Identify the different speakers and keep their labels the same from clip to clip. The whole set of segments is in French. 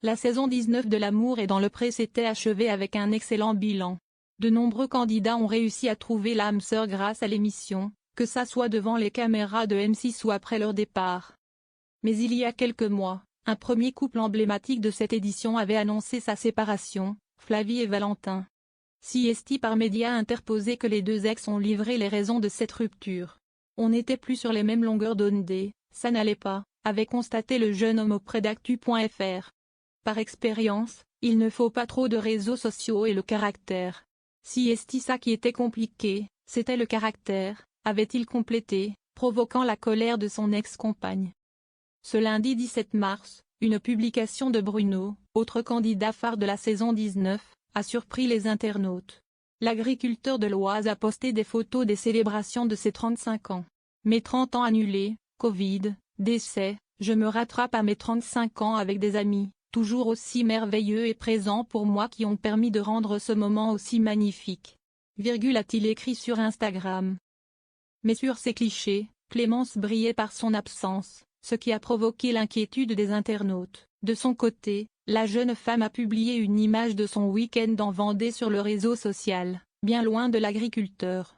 Speaker 1: La saison 19 de L'amour est dans le pré s'était achevée avec un excellent bilan. De nombreux candidats ont réussi à trouver l'âme sœur grâce à l'émission, que ça soit devant les caméras de M6 ou après leur départ. Mais il y a quelques mois, un premier couple emblématique de cette édition avait annoncé sa séparation, Flavie et Valentin. CST par médias interposés que les deux ex ont livré les raisons de cette rupture. On n'était plus sur les mêmes longueurs d'onde, ça n'allait pas, avait constaté le jeune homme auprès d'actu.fr. Par expérience, il ne faut pas trop de réseaux sociaux et le caractère. CST ça qui était compliqué, c'était le caractère, avait-il complété, provoquant la colère de son ex-compagne. Ce lundi 17 mars, une publication de Bruno, autre candidat phare de la saison 19, a surpris les internautes. L'agriculteur de l'Oise a posté des photos des célébrations de ses 35 ans. Mes 30 ans annulés, Covid, décès, je me rattrape à mes 35 ans avec des amis, toujours aussi merveilleux et présents pour moi qui ont permis de rendre ce moment aussi magnifique. A-t-il écrit sur Instagram. Mais sur ces clichés, Clémence brillait par son absence, ce qui a provoqué l'inquiétude des internautes. De son côté, la jeune femme a publié une image de son week-end en Vendée sur le réseau social, bien loin de l'agriculteur.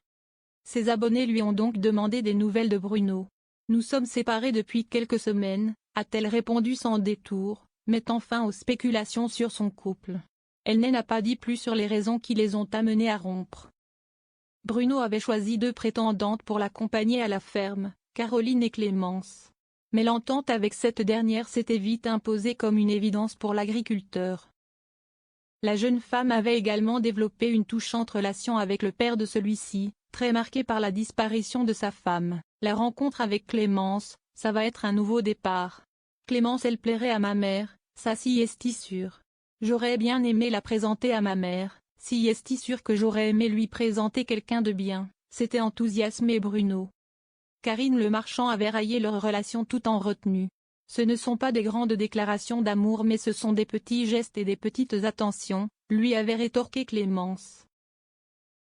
Speaker 1: Ses abonnés lui ont donc demandé des nouvelles de Bruno. Nous sommes séparés depuis quelques semaines, a-t-elle répondu sans détour, mettant fin aux spéculations sur son couple. Elle n'a pas dit plus sur les raisons qui les ont amenés à rompre. Bruno avait choisi 2 prétendantes pour l'accompagner à la ferme, Caroline et Clémence. Mais l'entente avec cette dernière s'était vite imposée comme une évidence pour l'agriculteur. La jeune femme avait également développé une touchante relation avec le père de celui-ci, très marqué par la disparition de sa femme. La rencontre avec Clémence, ça va être un nouveau départ. Clémence elle plairait à ma mère, ça si est sûr. J'aurais bien aimé la présenter à ma mère, si est sûr que j'aurais aimé lui présenter quelqu'un de bien, s'était enthousiasmé Bruno. Karine Le Marchand avait raillé leur relation tout en retenue. Ce ne sont pas des grandes déclarations d'amour mais ce sont des petits gestes et des petites attentions, lui avait rétorqué Clémence.